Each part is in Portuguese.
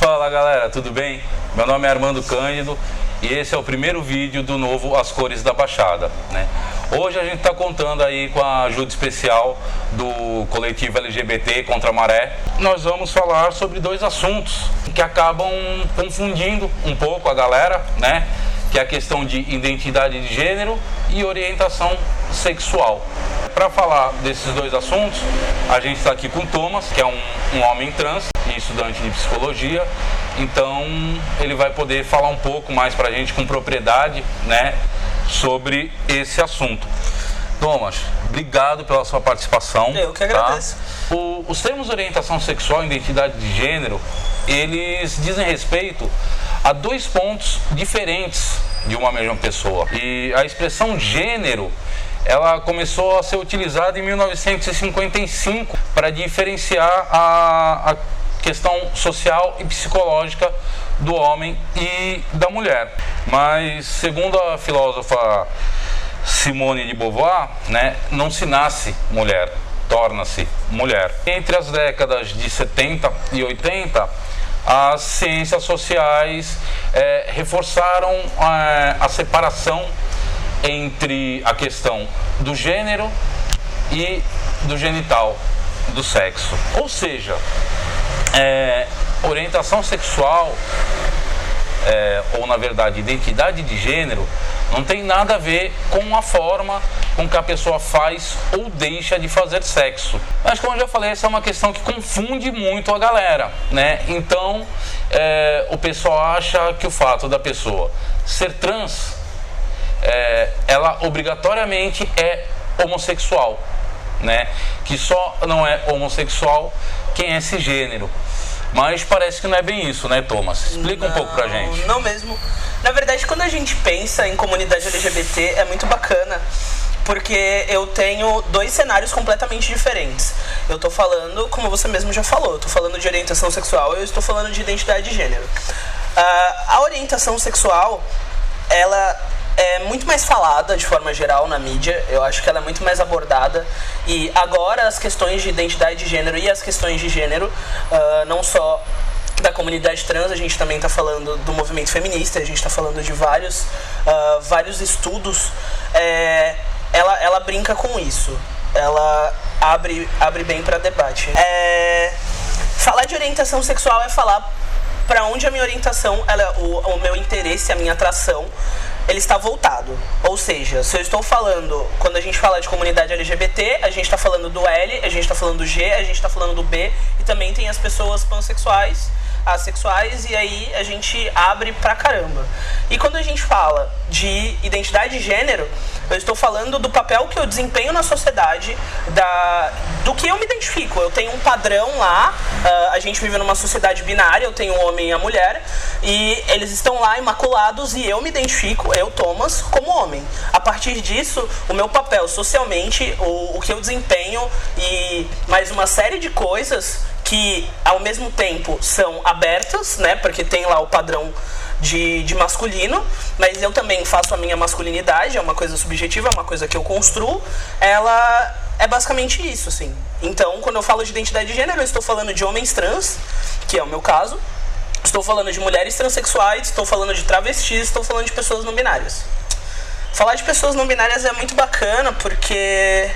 Fala galera, tudo bem? Meu nome é Armando Cândido e esse é o primeiro vídeo do novo As Cores da Baixada, né? Hoje a gente está contando aí com a ajuda especial do coletivo LGBT Contra a Maré. Nós vamos falar sobre dois assuntos que acabam confundindo um pouco a galera, né? Que é a questão de identidade de gênero e orientação sexual. Para falar desses dois assuntos, a gente está aqui com o Thomas, que é um homem trans e estudante de psicologia. Então ele vai poder falar um pouco mais para a gente com propriedade, né, sobre esse assunto. Thomas, obrigado pela sua participação. Eu que agradeço. Tá? Os termos orientação sexual e identidade de gênero, eles dizem respeito a dois pontos diferentes de uma mesma pessoa. E a expressão gênero, ela começou a ser utilizada em 1955 para diferenciar a questão social e psicológica do homem e da mulher. Mas, segundo a filósofa Simone de Beauvoir, né, não se nasce mulher, torna-se mulher. Entre as décadas de 70 e 80, as ciências sociais reforçaram a separação entre a questão do gênero e do genital, do sexo. Ou seja, orientação sexual, ou na verdade identidade de gênero, não tem nada a ver com a forma com que a pessoa faz ou deixa de fazer sexo. Mas, como eu já falei, essa é uma questão que confunde muito a galera, né? Então, o pessoal acha que o fato da pessoa ser trans, ela obrigatoriamente é homossexual, né? Que só não é homossexual quem é cisgênero. Mas parece que não é bem isso, né, Thomas? Explica um pouco pra gente. Não mesmo. Na verdade, quando a gente pensa em comunidade LGBT, é muito bacana, porque eu tenho dois cenários completamente diferentes. Eu tô falando, como você mesmo já falou, eu tô falando de orientação sexual e eu estou falando de identidade de gênero. A orientação sexual, ela é muito mais falada de forma geral na mídia, eu acho que ela é muito mais abordada, e agora as questões de identidade de gênero e as questões de gênero, não só da comunidade trans, a gente também está falando do movimento feminista, a gente está falando de vários estudos, ela brinca com isso, ela abre bem para debate. Falar de orientação sexual é falar para onde a minha orientação, o meu interesse, a minha atração, ele está voltado. Ou seja, se eu estou falando, quando a gente fala de comunidade LGBT, a gente está falando do L, a gente está falando do G, a gente está falando do B, e também tem as pessoas pansexuais, assexuais, e aí a gente abre pra caramba. E quando a gente fala de identidade de gênero, eu estou falando do papel que eu desempenho na sociedade, do que eu me identifico. Eu tenho um padrão lá, a gente vive numa sociedade binária, eu tenho um homem e a mulher, e eles estão lá imaculados e eu me identifico, eu, Thomas, como homem. A partir disso, o meu papel socialmente, o que eu desempenho e mais uma série de coisas que ao mesmo tempo são abertas, né, porque tem lá o padrão de masculino, mas eu também faço a minha masculinidade, é uma coisa subjetiva, é uma coisa que eu construo, ela é basicamente isso, assim. Então, quando eu falo de identidade de gênero, eu estou falando de homens trans, que é o meu caso, estou falando de mulheres transexuais, estou falando de travestis, estou falando de pessoas não binárias. Falar de pessoas não binárias é muito bacana, porque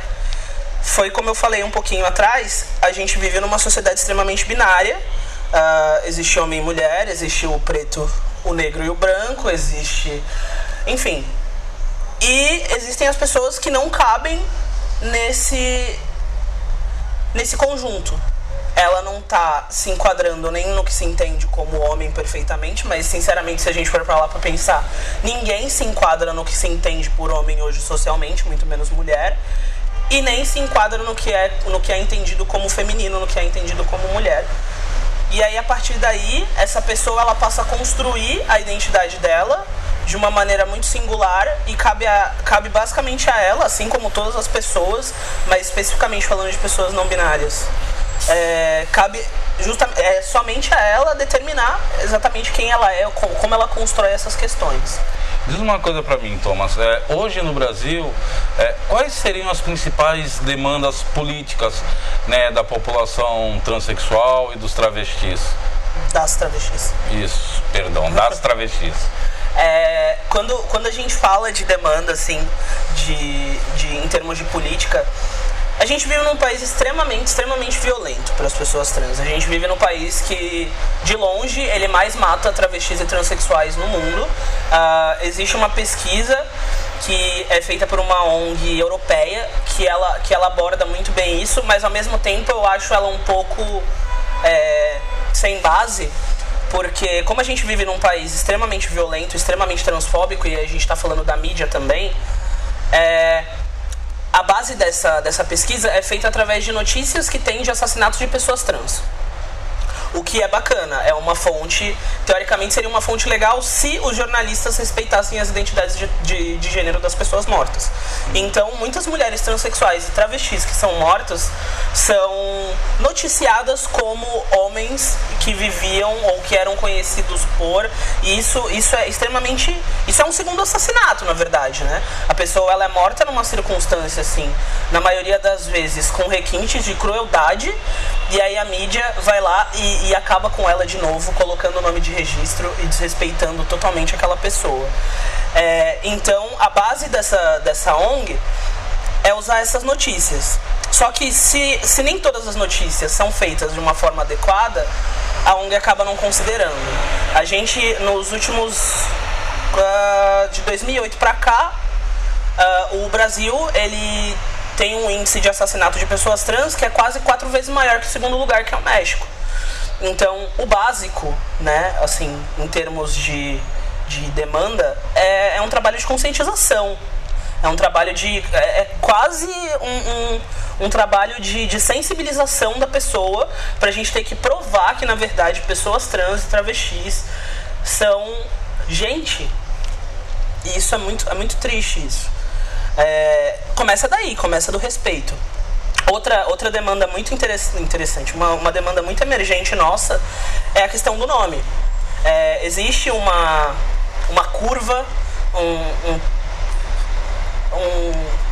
foi como eu falei um pouquinho atrás, a gente vive numa sociedade extremamente binária, existe homem e mulher, existe o preto, o negro e o branco, existe, enfim. E existem as pessoas que não cabem nesse conjunto. Ela não tá se enquadrando nem no que se entende como homem perfeitamente, mas sinceramente, se a gente for pra lá pra pensar, ninguém se enquadra no que se entende por homem hoje socialmente, muito menos mulher. E nem se enquadra no que é entendido como feminino, no que é entendido como mulher. E aí, a partir daí, essa pessoa ela passa a construir a identidade dela de uma maneira muito singular e cabe basicamente a ela, assim como todas as pessoas, mas especificamente falando de pessoas não binárias, cabe somente a ela determinar exatamente quem ela é, como ela constrói essas questões. Diz uma coisa para mim, Thomas. Hoje no Brasil, quais seriam as principais demandas políticas, né, da população transexual e dos travestis? das travestis. Isso, perdão, das travestis. Quando a gente fala de demanda, assim, em termos de política, a gente vive num país extremamente violento para as pessoas trans. A gente vive num país que, de longe, ele mais mata travestis e transexuais no mundo. Existe uma pesquisa que é feita por uma ONG europeia que ela aborda muito bem isso, mas ao mesmo tempo eu acho ela um pouco sem base, porque como a gente vive num país extremamente violento, extremamente transfóbico, e a gente está falando da mídia também, a base dessa pesquisa é feita através de notícias que tem de assassinatos de pessoas trans. O que é bacana, é uma fonte, teoricamente seria uma fonte legal se os jornalistas respeitassem as identidades de gênero das pessoas mortas. Então, muitas mulheres transexuais e travestis que são mortas são noticiadas como homens que viviam ou que eram conhecidos por, e isso é extremamente, isso é um segundo assassinato, na verdade, né? A pessoa, ela é morta numa circunstância, assim, na maioria das vezes com requintes de crueldade, e aí a mídia vai lá e acaba com ela de novo, colocando o nome de registro e desrespeitando totalmente aquela pessoa. Então, a base dessa ONG é usar essas notícias. Só que se nem todas as notícias são feitas de uma forma adequada, a ONG acaba não considerando. A gente, nos últimos... de 2008 para cá, o Brasil, ele tem um índice de assassinato de pessoas trans que é quase 4 vezes maior que o segundo lugar, que é o México. Então, o básico, né, assim, em termos de demanda, é um trabalho de conscientização. É um trabalho de... quase um trabalho de sensibilização da pessoa, pra gente ter que provar que, na verdade, pessoas trans e travestis são gente. E isso é muito triste, isso. Começa daí, começa do respeito. Outra demanda muito interessante, uma demanda muito emergente nossa, é a questão do nome. Existe uma curva, um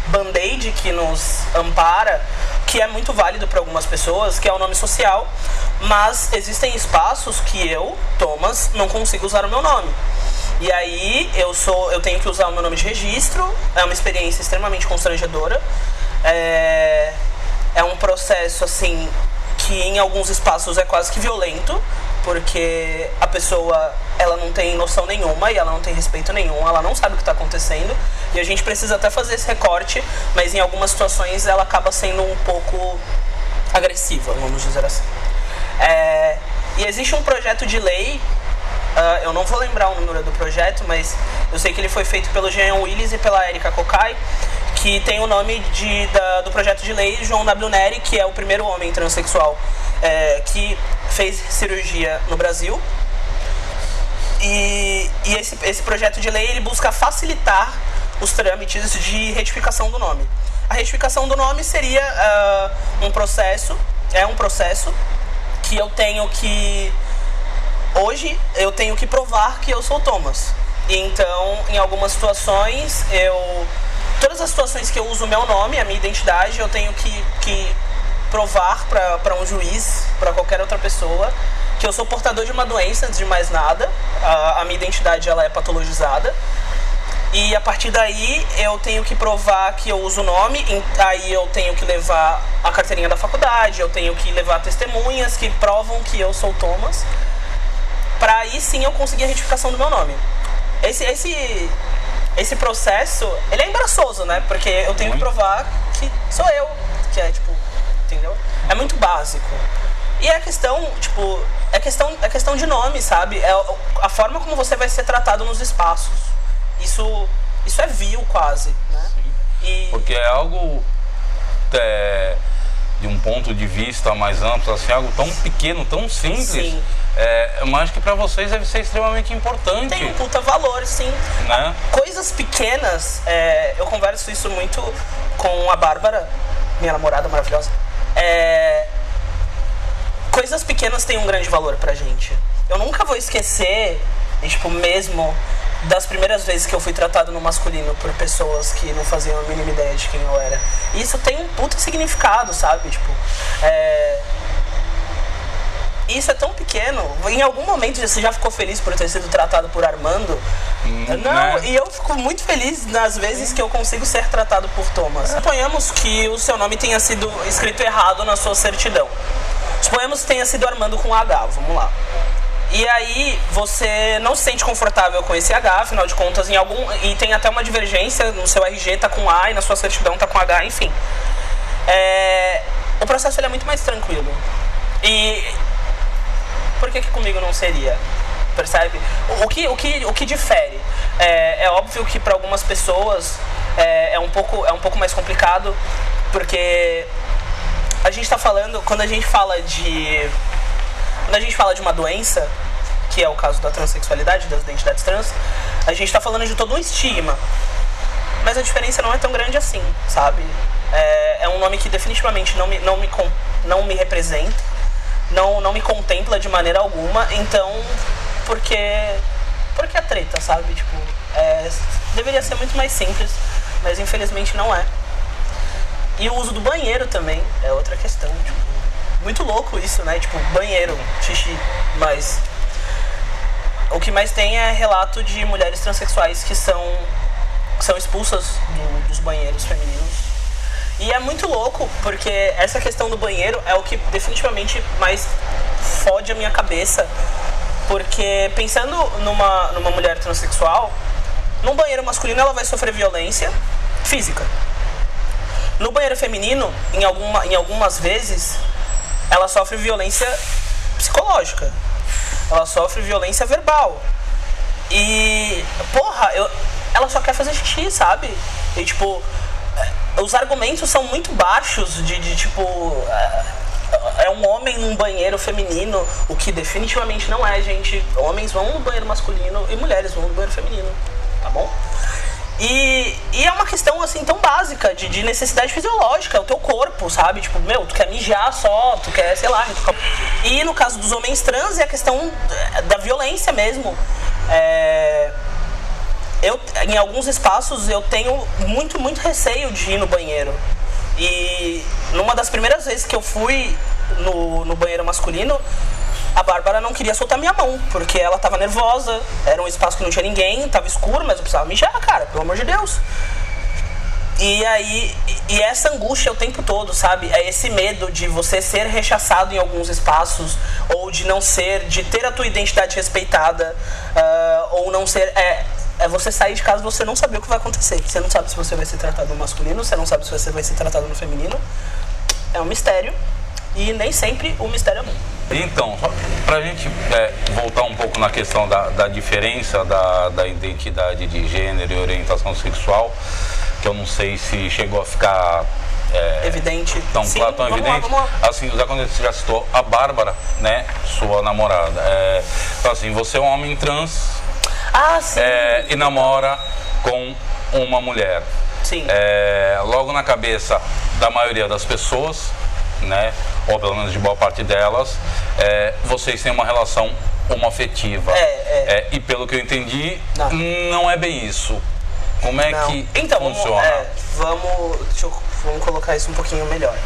band-aid que nos ampara, que é muito válido para algumas pessoas, que é o nome social, mas existem espaços que eu, Thomas, não consigo usar o meu nome. E aí eu tenho que usar o meu nome de registro, é uma experiência extremamente constrangedora. É um processo, assim, que em alguns espaços é quase que violento, porque a pessoa, ela não tem noção nenhuma e ela não tem respeito nenhum, ela não sabe o que está acontecendo, e a gente precisa até fazer esse recorte, mas em algumas situações ela acaba sendo um pouco agressiva, vamos dizer assim. E existe um projeto de lei, eu não vou lembrar o número do projeto, mas eu sei que ele foi feito pelo Jean Willis e pela Erika Kokai, que tem o nome do projeto de lei João W. Nery, que é o primeiro homem transexual que fez cirurgia no Brasil. E esse projeto de lei, ele busca facilitar os trâmites de retificação do nome. A retificação do nome seria um processo que eu tenho que... Hoje, eu tenho que provar que eu sou Thomas. Então, em algumas situações, todas as situações que eu uso o meu nome, a minha identidade, eu tenho que provar para um juiz, para qualquer outra pessoa, que eu sou portador de uma doença, antes de mais nada. A minha identidade, ela é patologizada. E a partir daí, eu tenho que provar que eu uso o nome, aí eu tenho que levar a carteirinha da faculdade, eu tenho que levar testemunhas que provam que eu sou Thomas, para aí sim eu conseguir a retificação do meu nome. Esse processo, ele é embaraçoso, né? Porque eu tenho que provar que sou eu, que é tipo, entendeu? É muito básico. E é questão, tipo, é questão de nome, sabe? É a forma como você vai ser tratado nos espaços. Isso é vil quase, né? Sim. Porque é algo de um ponto de vista mais amplo, assim, algo tão pequeno, tão simples. Sim. Mas que pra vocês deve ser extremamente importante. Tem um puta valor, sim. Né? Coisas pequenas, eu converso isso muito com a Bárbara, minha namorada maravilhosa. Coisas pequenas têm um grande valor pra gente. Eu nunca vou esquecer, tipo, mesmo das primeiras vezes que eu fui tratado no masculino por pessoas que não faziam a mínima ideia de quem eu era. E isso tem um puta significado, sabe? Tipo, isso é tão pequeno. Em algum momento você já ficou feliz por ter sido tratado por Armando? Não, né? E eu fico muito feliz nas vezes que eu consigo ser tratado por Thomas. Suponhamos que o seu nome tenha sido escrito errado na sua certidão. Suponhamos que tenha sido Armando com H, vamos lá. E aí você não se sente confortável com esse H, afinal de contas, e tem até uma divergência, no seu RG tá com A e na sua certidão tá com H, enfim. O processo ele é muito mais tranquilo. E por que comigo não seria? Percebe? O que difere? É óbvio que para algumas pessoas é um pouco mais complicado, porque a gente tá falando, quando a gente fala de uma doença, que é o caso da transexualidade, das identidades trans, a gente tá falando de todo um estigma. Mas a diferença não é tão grande assim, sabe? É um nome que definitivamente não me representa, não me contempla de maneira alguma, então, porque é treta, sabe? Tipo, deveria ser muito mais simples, mas infelizmente não é. E o uso do banheiro também é outra questão, tipo, muito louco isso, né? Tipo, banheiro, xixi, mas o que mais tem é relato de mulheres transexuais que são expulsas dos banheiros femininos. E é muito louco, porque essa questão do banheiro é o que definitivamente mais fode a minha cabeça. Porque pensando numa mulher transexual, num banheiro masculino ela vai sofrer violência física. No banheiro feminino, em algumas vezes, ela sofre violência psicológica. Ela sofre violência verbal. E, porra, ela só quer fazer xixi, sabe? E, tipo, os argumentos são muito baixos tipo... É um homem num banheiro feminino, o que definitivamente não é, gente. Homens vão no banheiro masculino e mulheres vão no banheiro feminino, tá bom? E é uma questão, assim, tão básica, de necessidade fisiológica, é o teu corpo, sabe? Tipo, tu quer mijar só, tu quer, sei lá... E no caso dos homens trans, é a questão da violência mesmo. Em alguns espaços, eu tenho muito, muito receio de ir no banheiro. E numa das primeiras vezes que eu fui no banheiro masculino, a Bárbara não queria soltar minha mão, porque ela tava nervosa, era um espaço que não tinha ninguém, tava escuro, mas eu precisava mijar, cara, pelo amor de Deus. E essa angústia o tempo todo, sabe? É esse medo de você ser rechaçado em alguns espaços, ou de não ser, de ter a tua identidade respeitada, ou não ser... É você sair de casa e você não saber o que vai acontecer. Você não sabe se você vai ser tratado no masculino, você não sabe se você vai ser tratado no feminino. É um mistério. E nem sempre o mistério é bom. Então, só pra gente voltar um pouco na questão da diferença da identidade de gênero e orientação sexual, que eu não sei se chegou a ficar evidente. Tão claro, tão evidente. Vamos lá. Assim, já quando você já citou a Bárbara, né, sua namorada. Então assim, você é um homem trans. Sim. E namora com uma mulher. Sim. Logo na cabeça da maioria das pessoas, né, ou pelo menos de boa parte delas, vocês têm uma relação homoafetiva. E pelo que eu entendi, não é bem isso. Como é que funciona? Vamos colocar isso um pouquinho melhor.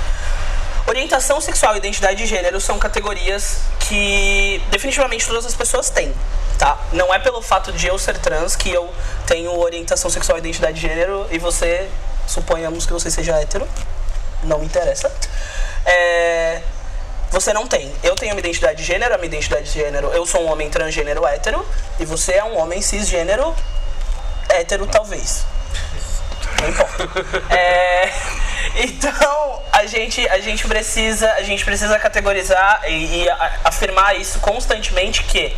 Orientação sexual e identidade de gênero são categorias que definitivamente todas as pessoas têm, tá? Não é pelo fato de eu ser trans que eu tenho orientação sexual e identidade de gênero e você, suponhamos que você seja hétero, não me interessa. Você não tem. Eu tenho a minha identidade de gênero, eu sou um homem transgênero hétero e você é um homem cisgênero hétero, talvez. Não importa. Então, a gente precisa categorizar e afirmar isso constantemente, que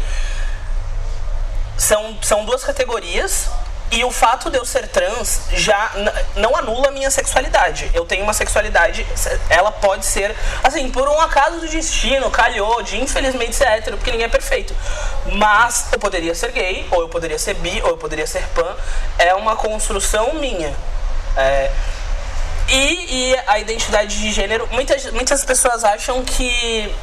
são duas categorias e o fato de eu ser trans já não anula a minha sexualidade. Eu tenho uma sexualidade, ela pode ser, assim, por um acaso do destino, calhou de infelizmente ser hétero, porque ninguém é perfeito. Mas eu poderia ser gay, ou eu poderia ser bi, ou eu poderia ser pan. É uma construção minha. E a identidade de gênero, muitas pessoas acham que,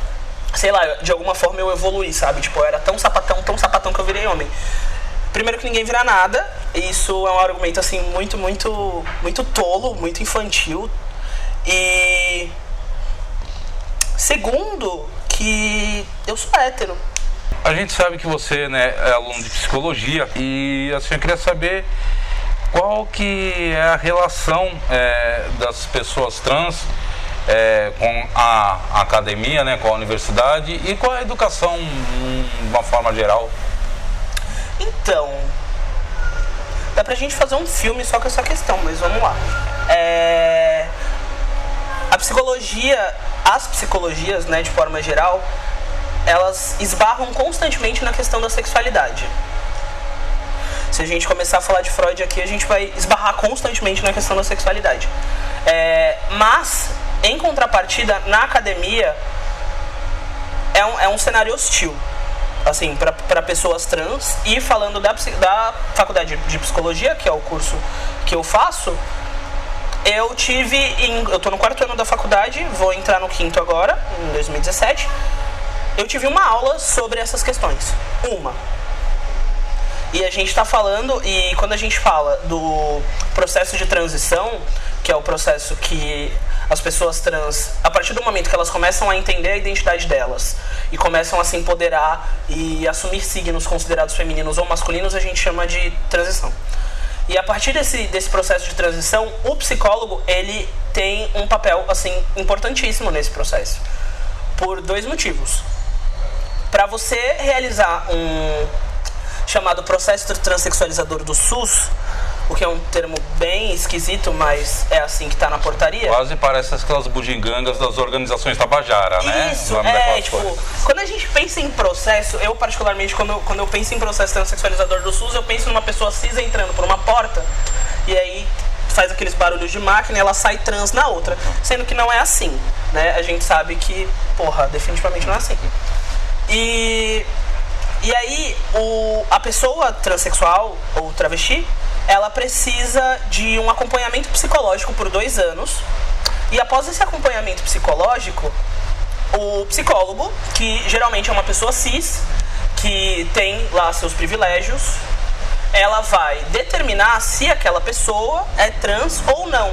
sei lá, de alguma forma eu evoluí, sabe? Tipo, eu era tão sapatão que eu virei homem. Primeiro que ninguém vira nada, isso é um argumento, assim, muito, muito, muito tolo, muito infantil. E segundo, que que eu sou hétero. A gente sabe que você, né, é aluno de psicologia e assim, eu queria saber qual que é a relação das pessoas trans com a academia, né, com a universidade e com a educação de uma forma geral. Então, dá pra gente fazer um filme só com essa questão, mas vamos lá. A psicologia, as psicologias, né, de forma geral, elas esbarram constantemente na questão da sexualidade. Se a gente começar a falar de Freud aqui, a gente vai esbarrar constantemente na questão da sexualidade. Mas, em contrapartida, na academia, é um cenário hostil, assim, para pessoas trans. E falando da faculdade de psicologia, que é o curso que eu faço, eu tô no 4º ano da faculdade, vou entrar no 5º agora, em 2017. Eu tive uma aula sobre essas questões. E a gente está falando, e quando a gente fala do processo de transição, que é o processo que as pessoas trans, a partir do momento que elas começam a entender a identidade delas e começam a se empoderar e assumir signos considerados femininos ou masculinos, a gente chama de transição. E a partir desse processo de transição, o psicólogo, ele tem um papel, assim, importantíssimo nesse processo. Por 2 motivos. Para você realizar um chamado processo transexualizador do SUS, o que é um termo bem esquisito, mas é assim que está na portaria. Quase parece aquelas bugigangas das organizações Tabajara, né? Isso, quando a gente pensa em processo, eu particularmente, quando eu penso em processo transexualizador do SUS, eu penso numa pessoa cis entrando por uma porta, e aí faz aqueles barulhos de máquina e ela sai trans na outra, sendo que não é assim, né? A gente sabe que, definitivamente não é assim. E aí, a pessoa transexual ou travesti, ela precisa de um acompanhamento psicológico por 2 anos. E após esse acompanhamento psicológico, o psicólogo, que geralmente é uma pessoa cis, que tem lá seus privilégios, ela vai determinar se aquela pessoa é trans ou não.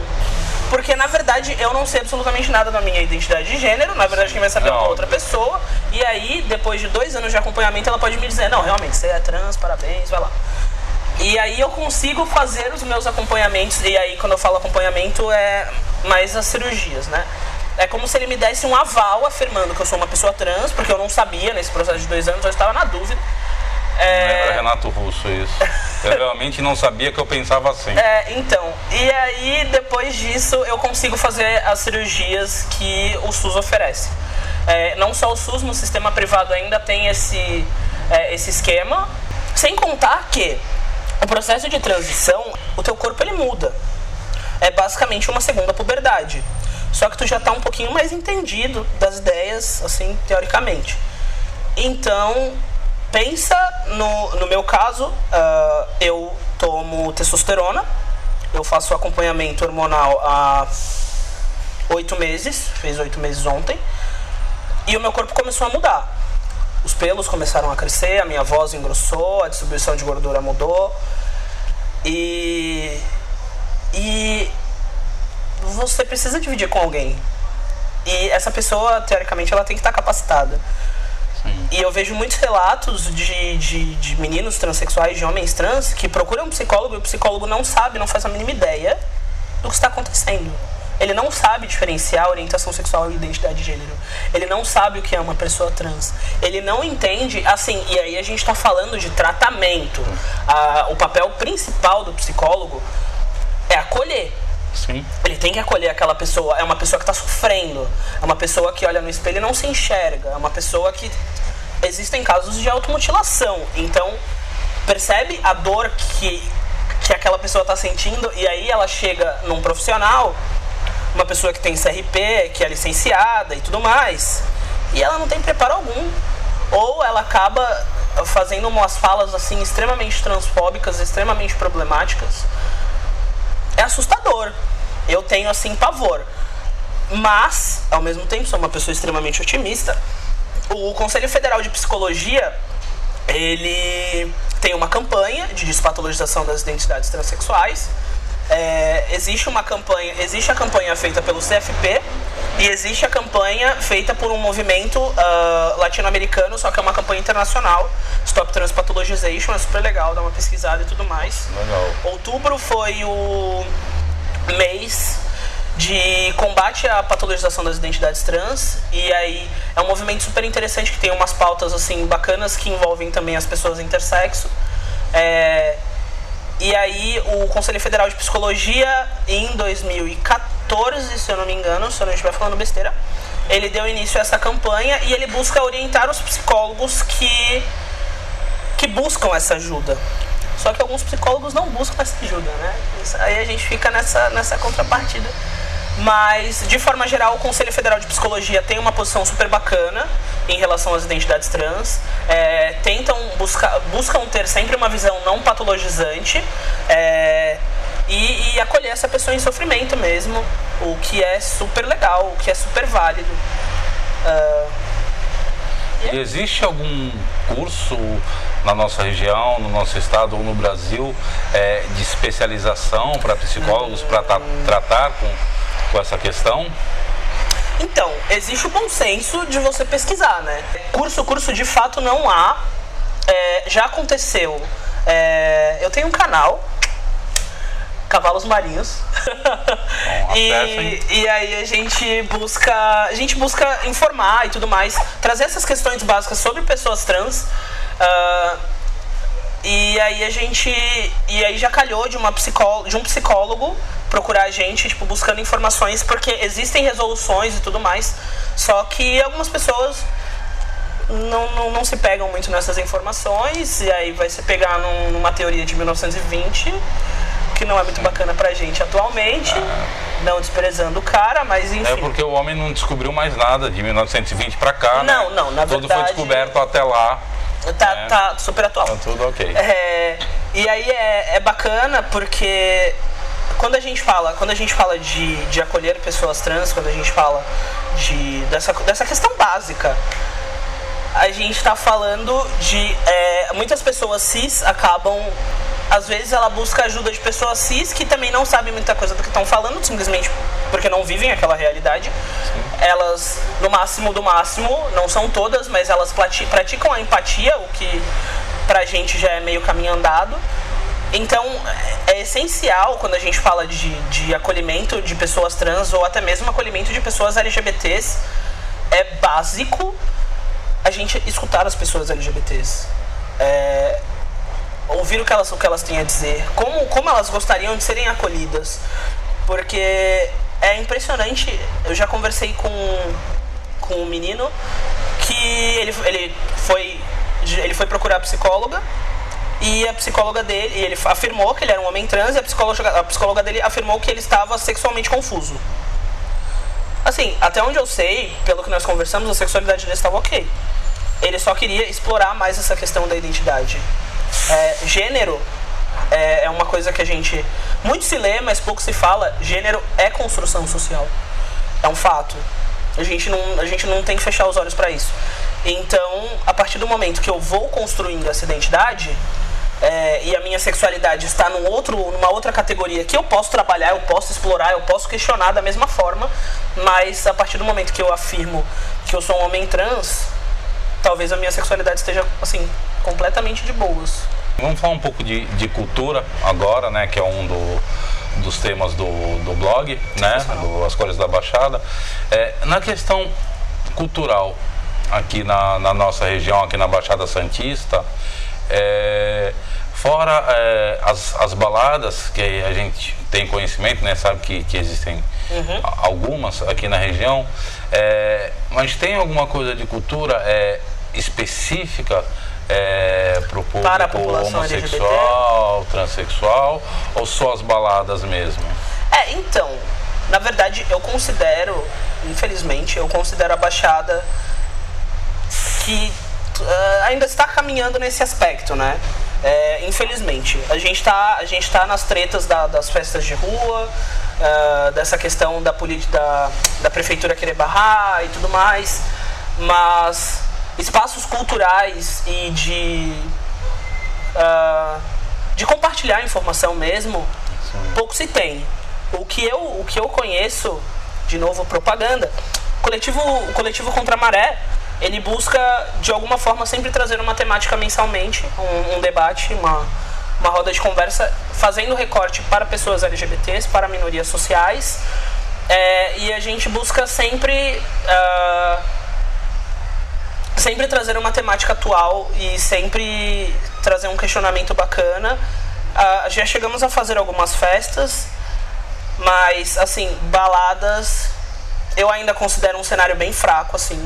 Porque, na verdade, eu não sei absolutamente nada da minha identidade de gênero. Na verdade, quem vai saber é uma outra pessoa. E aí, depois de 2 anos de acompanhamento, ela pode me dizer: não, realmente, você é trans, parabéns, vai lá. E aí eu consigo fazer os meus acompanhamentos. E aí, quando eu falo acompanhamento, é mais as cirurgias, né? É como se ele me desse um aval afirmando que eu sou uma pessoa trans, porque eu não sabia, nesse processo de 2 anos, eu estava na dúvida. Lembra Renato Russo isso. Eu realmente não sabia que eu pensava assim. Então, e aí depois disso eu consigo fazer as cirurgias que o SUS oferece. Não só o SUS, no sistema privado ainda tem esse esquema. Sem contar que o processo de transição, o teu corpo ele muda. É basicamente uma segunda puberdade. Só que tu já tá um pouquinho mais entendido das ideias, assim, teoricamente. Então, pensa no meu caso, eu tomo testosterona, eu faço acompanhamento hormonal há 8 meses, fez 8 meses ontem, e o meu corpo começou a mudar. Os pelos começaram a crescer, a minha voz engrossou, a distribuição de gordura mudou, e você precisa dividir com alguém. E essa pessoa, teoricamente, ela tem que estar capacitada. E eu vejo muitos relatos de meninos transexuais, de homens trans, que procuram um psicólogo e o psicólogo não sabe, não faz a mínima ideia do que está acontecendo. Ele não sabe diferenciar orientação sexual e identidade de gênero. Ele não sabe o que é uma pessoa trans. Ele não entende, assim, e aí a gente está falando de tratamento. O papel principal do psicólogo é acolher. Sim. Ele tem que acolher aquela pessoa. É uma pessoa que está sofrendo. É uma pessoa que olha no espelho e não se enxerga. É uma pessoa que... Existem casos de automutilação. Então, percebe a dor que aquela pessoa está sentindo, e aí ela chega num profissional, uma pessoa que tem CRP, que é licenciada e tudo mais, e ela não tem preparo algum. Ou ela acaba fazendo umas falas assim extremamente transfóbicas, extremamente problemáticas. É assustador. Eu tenho assim pavor. Mas, ao mesmo tempo, sou uma pessoa extremamente otimista. O Conselho Federal de Psicologia, ele tem uma campanha de despatologização das identidades transexuais. Existe a campanha feita pelo CFP, E existe a campanha feita por um movimento latino-americano, só que é uma campanha internacional. Stop Trans Pathologization, é super legal, dá uma pesquisada e tudo mais. Legal. Outubro foi o mês de combate à patologização das identidades trans, e aí é um movimento super interessante que tem umas pautas assim bacanas que envolvem também as pessoas intersexo. E aí o Conselho Federal de Psicologia, em 2014, se eu não me engano, se eu não estiver falando besteira, ele deu início a essa campanha e ele busca orientar os psicólogos que buscam essa ajuda. Só que alguns psicólogos não buscam essa ajuda, né? Aí a gente fica nessa contrapartida. Mas, de forma geral, o Conselho Federal de Psicologia tem uma posição super bacana em relação às identidades trans. Buscam ter sempre uma visão não patologizante e acolher essa pessoa em sofrimento mesmo, o que é super legal, o que é super válido. E existe algum curso na nossa região, no nosso estado ou no Brasil de especialização para psicólogos para tratar com essa questão? Então, existe o bom senso de você pesquisar, né? Curso de fato não há. Já aconteceu. Eu tenho um canal, Cavalos Marinhos. E aí a gente busca informar e tudo mais, trazer essas questões básicas sobre pessoas trans. E aí já calhou de um psicólogo procurar a gente, tipo, buscando informações, porque existem resoluções e tudo mais, só que algumas pessoas não se pegam muito nessas informações, e aí vai se pegar numa teoria de 1920, que não é muito bacana pra gente atualmente, não desprezando o cara, mas enfim. É porque o homem não descobriu mais nada de 1920 pra cá, né? Não, na verdade... Tudo foi descoberto até lá. Tá super atual. Tá tudo ok. E aí é bacana porque quando a gente fala de acolher pessoas trans, quando a gente fala dessa questão básica, a gente tá falando de muitas pessoas cis acabam, às vezes ela busca ajuda de pessoas cis que também não sabem muita coisa do que estão falando, simplesmente porque não vivem aquela realidade. Sim. Elas, no máximo do máximo, não são todas, mas elas praticam a empatia, o que pra gente já é meio caminho andado. Então, é essencial quando a gente fala de acolhimento de pessoas trans ou até mesmo acolhimento de pessoas LGBTs, é básico a gente escutar as pessoas LGBTs. Ouvir o que elas têm a dizer, como elas gostariam de serem acolhidas, porque é impressionante. Eu já conversei com um menino que ele foi procurar a psicóloga, e a psicóloga dele, ele afirmou que ele era um homem trans, e a psicóloga dele afirmou que ele estava sexualmente confuso. Assim, até onde eu sei, pelo que nós conversamos, a sexualidade dele estava ok. Ele só queria explorar mais essa questão da identidade. Gênero é uma coisa que a gente muito se lê, mas pouco se fala. Gênero é construção social, é um fato. A gente não tem que fechar os olhos para isso. Então, a partir do momento que eu vou construindo essa identidade, e a minha sexualidade está numa outra categoria que eu posso trabalhar, eu posso explorar, eu posso questionar da mesma forma, mas a partir do momento que eu afirmo que eu sou um homem trans, talvez a minha sexualidade esteja, assim, completamente de boas. Vamos falar um pouco de cultura agora, né, que é dos temas do blog, né, As Cores da Baixada. Na questão cultural, aqui na nossa região, aqui na Baixada Santista, fora as baladas, que a gente tem conhecimento, né, sabe que existem algumas aqui na região, mas tem alguma coisa de cultura específica para o público homossexual, LGBT, transexual, ou só as baladas mesmo? Então, na verdade, infelizmente, eu considero a Baixada que ainda está caminhando nesse aspecto, né? Infelizmente, a gente tá nas tretas das festas de rua, dessa questão da prefeitura querer barrar e tudo mais, mas espaços culturais e de compartilhar informação mesmo, pouco se tem. O que eu conheço de novo, propaganda. O coletivo Contra a Maré, ele busca, de alguma forma, sempre trazer uma temática mensalmente, um debate, uma roda de conversa, fazendo recorte para pessoas LGBTs, para minorias sociais, e a gente busca sempre trazer uma temática atual e sempre trazer um questionamento bacana. Já chegamos a fazer algumas festas, mas, assim, baladas, eu ainda considero um cenário bem fraco, assim,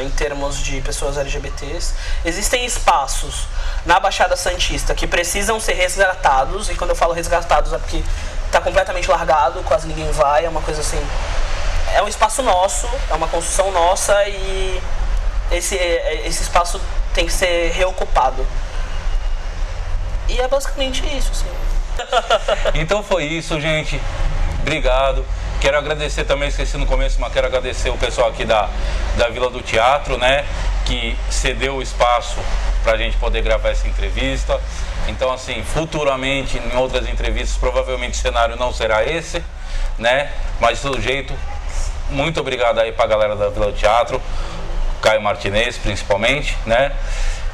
em termos de pessoas LGBTs. Existem espaços na Baixada Santista que precisam ser resgatados, e quando eu falo resgatados é porque está completamente largado, quase ninguém vai, é uma coisa assim... É um espaço nosso, é uma construção nossa, e esse espaço tem que ser reocupado. E é basicamente isso, assim. Então foi isso, gente. Obrigado. Quero agradecer também, esqueci no começo, mas quero agradecer o pessoal aqui da Vila do Teatro, né? Que cedeu o espaço para a gente poder gravar essa entrevista. Então, assim, futuramente, em outras entrevistas, provavelmente o cenário não será esse, né? Mas, de todo jeito, muito obrigado aí para a galera da Vila do Teatro, Caio Martinez, principalmente, né?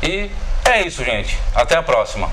E é isso, gente. Até a próxima.